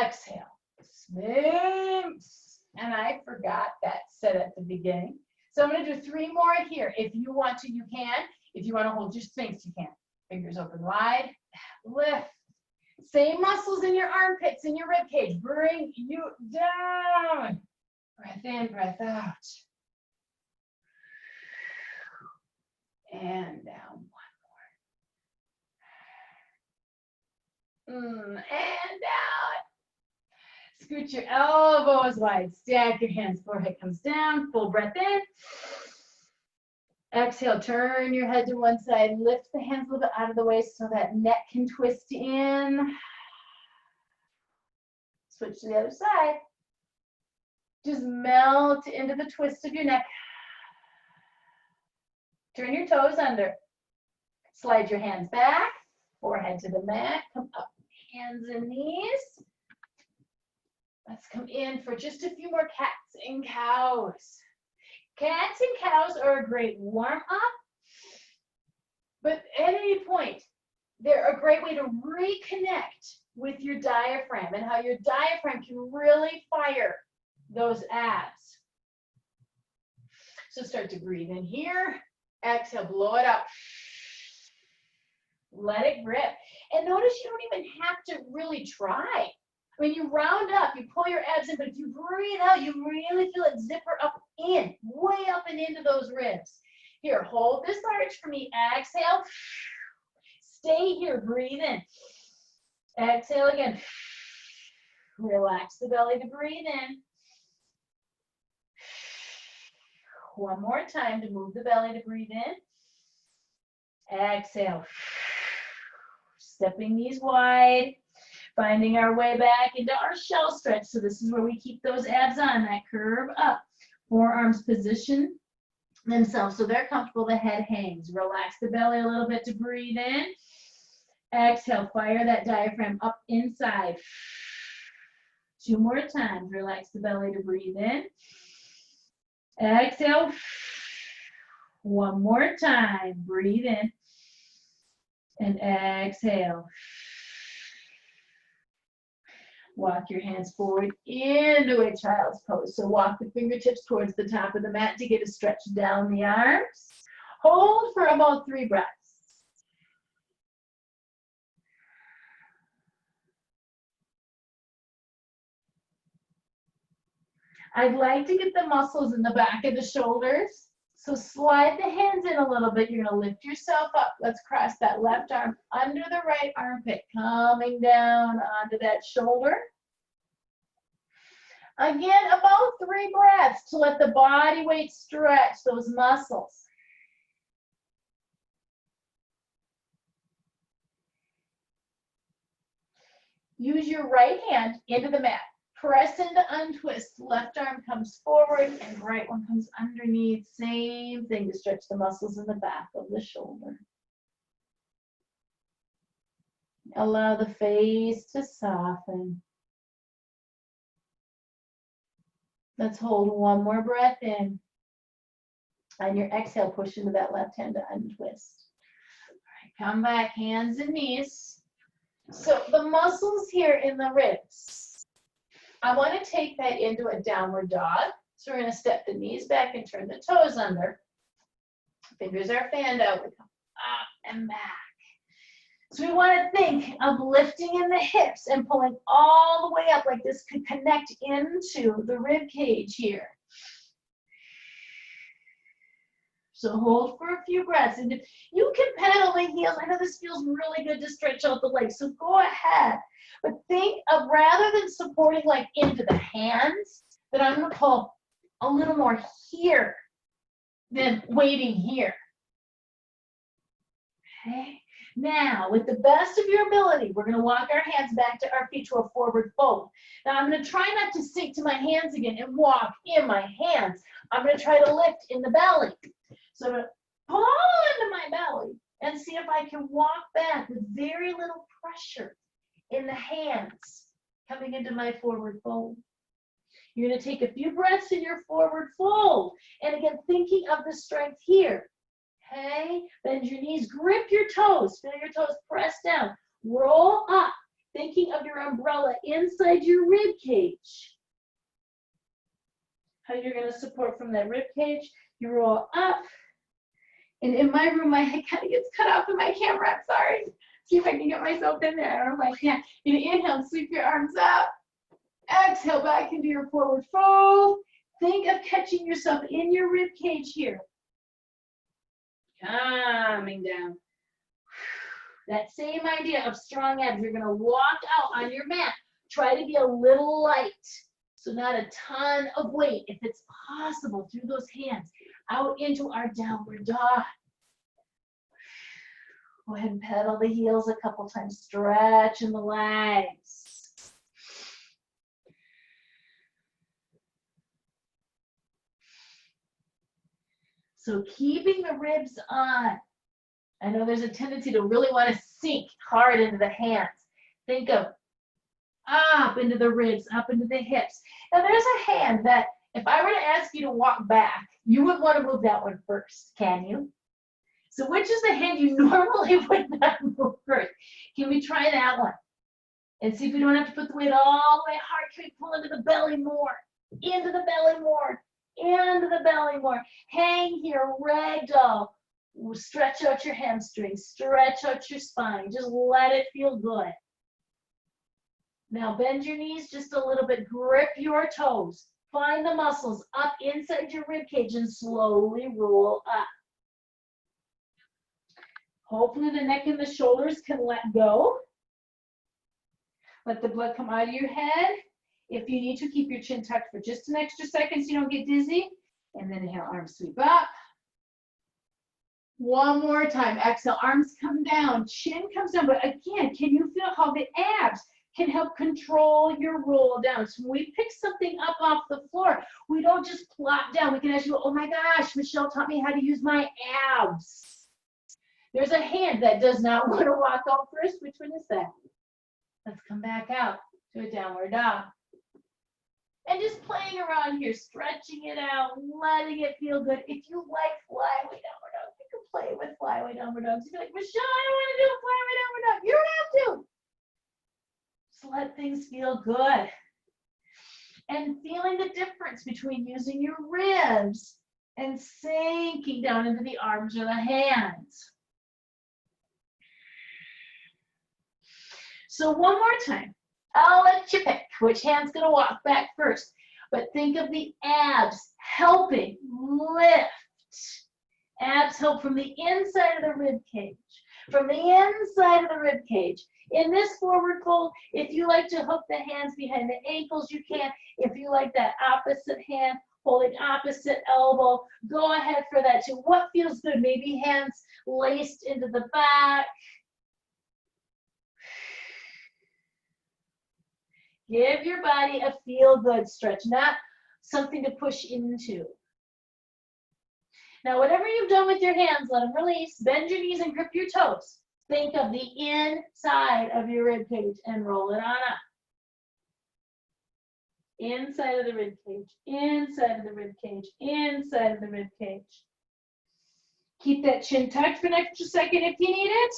Speaker 1: Exhale. Sphinx. And I forgot that said at the beginning. So I'm going to do 3 more here. If you want to, you can. If you want to hold your Sphinx, you can. Fingers open wide. Lift. Same muscles in your armpits, in your rib cage. Bring you down. Breath in, breath out. And down. 1 more. And down. Scoot your elbows wide. Stack your hands. Forehead comes down. Full breath in. Exhale. Turn your head to one side. Lift the hands a little bit out of the way so that neck can twist in. Switch to the other side. Just melt into the twist of your neck. Turn your toes under. Slide your hands back. Forehead to the mat. Come up. Hands and knees. Let's come in for just a few more cats and cows. Cats and cows are a great warm-up, but at any point, they're a great way to reconnect with your diaphragm and how your diaphragm can really fire those abs. So start to breathe in here. Exhale, blow it out. Let it grip. And notice you don't even have to really try. When you round up, you pull your abs in, but if you breathe out, you really feel it zipper up in, way up and into those ribs. Here, hold this arch for me. Exhale. Stay here. Breathe in. Exhale again. Relax the belly to breathe in. 1 more time to move the belly to breathe in. Exhale. Stepping knees wide. Finding our way back into our shell stretch. So this is where we keep those abs on, that curve up. Forearms position themselves so they're comfortable. The head hangs. Relax the belly a little bit to breathe in. Exhale, fire that diaphragm up inside. 2 more times. Relax the belly to breathe in. Exhale. 1 more time. Breathe in. And exhale. Walk your hands forward into a child's pose. So walk the fingertips towards the top of the mat to get a stretch down the arms. Hold for about 3 breaths. I'd like to get the muscles in the back of the shoulders. So slide the hands in a little bit. You're going to lift yourself up. Let's cross that left arm under the right armpit, coming down onto that shoulder. Again, about 3 breaths to let the body weight stretch those muscles. Use your right hand into the mat. Press into untwist. Left arm comes forward and right one comes underneath. Same thing to stretch the muscles in the back of the shoulder. Allow the face to soften. Let's hold 1 more breath in. On your exhale, push into that left hand to untwist. All right, come back, hands and knees. So the muscles here in the ribs, I want to take that into a downward dog. So we're going to step the knees back and turn the toes under. Fingers are fanned out. We come up and back. So we want to think of lifting in the hips and pulling all the way up like this could connect into the rib cage here. So hold for a few breaths. And if you can pedal the heels, I know this feels really good to stretch out the legs, so go ahead. But think of, rather than supporting like into the hands, that I'm going to pull a little more here than waiting here. Okay. Now, with the best of your ability, we're going to walk our hands back to our feet to a forward fold. Now, I'm going to try not to sink to my hands again and walk in my hands. I'm going to try to lift in the belly. So I'm going to pull into my belly and see if I can walk back with very little pressure in the hands coming into my forward fold. You're going to take a few breaths in your forward fold. And again, thinking of the strength here. Okay, bend your knees, grip your toes, feel your toes press down, roll up, thinking of your umbrella inside your rib cage. How you're going to support from that rib cage, you roll up, and in my room, my head kind of gets cut off in my camera, I'm sorry. See if I can get myself in there, I don't know if I can. You're going to inhale and sweep your arms up, exhale back into your forward fold. Think of catching yourself in your rib cage here. Coming down. That same idea of strong abs. You're going to walk out on your mat. Try to be a little light. So not a ton of weight, if it's possible, through those hands. Out into our downward dog. Go ahead and pedal the heels a couple times. Stretching the legs. So keeping the ribs on. I know there's a tendency to really want to sink hard into the hands. Think of up into the ribs, up into the hips. Now there's a hand that if I were to ask you to walk back, you would want to move that one first, can you? So which is the hand you normally would not move first? Can we try that one? And see if we don't have to put the weight all the way hard. Can we pull into the belly more? Into the belly more. Into the belly more. Hang here, ragdoll. Stretch out your hamstrings. Stretch out your spine. Just let it feel good. Now bend your knees just a little bit. Grip your toes. Find the muscles up inside your rib cage and slowly roll up. Hopefully the neck and the shoulders can let go. Let the blood come out of your head. If you need to, keep your chin tucked for just an extra second so you don't get dizzy. And then inhale, arms sweep up. One more time. Exhale, arms come down, chin comes down. But again, can you feel how the abs can help control your roll down? So when we pick something up off the floor, we don't just plop down. We can actually go, oh my gosh, Michelle taught me how to use my abs. There's a hand that does not want to walk out first. Which one is that? Let's come back out to a downward dog. And just playing around here, stretching it out, letting it feel good. If you like flyweight downward dog, you can play with flyweight downward dogs. You're like, Michelle, I don't want to do a flyweight downward dog. You don't have to. Just let things feel good. And feeling the difference between using your ribs and sinking down into the arms or the hands. So one more time. I'll let you pick which hand's going to walk back first. But think of the abs helping lift. Abs help from the inside of the rib cage. From the inside of the rib cage. In this forward fold, if you like to hook the hands behind the ankles, you can. If you like that opposite hand, holding opposite elbow, go ahead for that too. What feels good? Maybe hands laced into the back. Give your body a feel-good stretch, not something to push into. Now, whatever you've done with your hands, let them release. Bend your knees and grip your toes. Think of the inside of your rib cage and roll it on up. Inside of the rib cage, inside of the rib cage, inside of the rib cage. Keep that chin tucked for an extra second if you need it.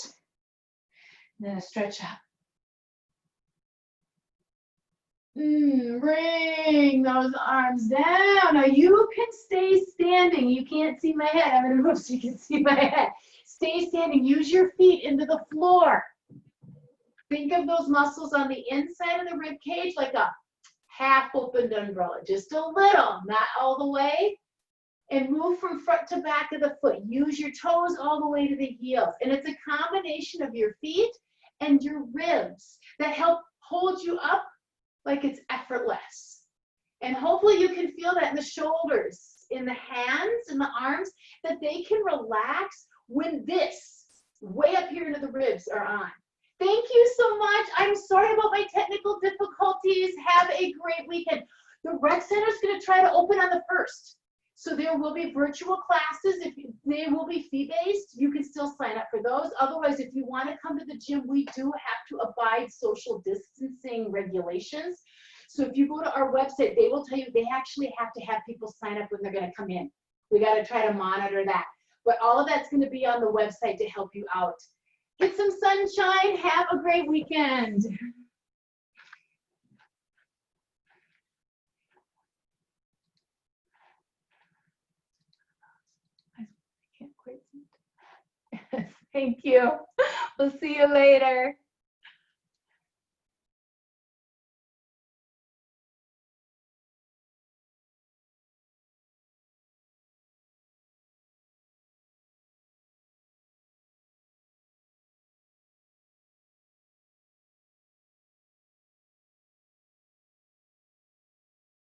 Speaker 1: Then stretch up. Bring those arms down. Now you can stay standing. You can't see my head. I'm going to move so you can see my head. Stay standing. Use your feet into the floor. Think of those muscles on the inside of the rib cage like a half opened umbrella. Just a little, not all the way. And move from front to back of the foot. Use your toes all the way to the heels. And it's a combination of your feet and your ribs that help hold you up like it's effortless. And hopefully you can feel that in the shoulders, in the hands, in the arms, that they can relax when this way up here into the ribs are on. Thank you so much. I'm sorry about my technical difficulties. Have a great weekend. The rec center is going to try to open on the 1st. So there will be virtual classes. They will be fee-based. You can still sign up for those. Otherwise, if you want to come to the gym, we do have to abide social distancing regulations. So if you go to our website, they will tell you they actually have to have people sign up when they're going to come in. We got to try to monitor that. But all of that's going to be on the website to help you out. Get some sunshine. Have a great weekend. Thank you. We'll see you later.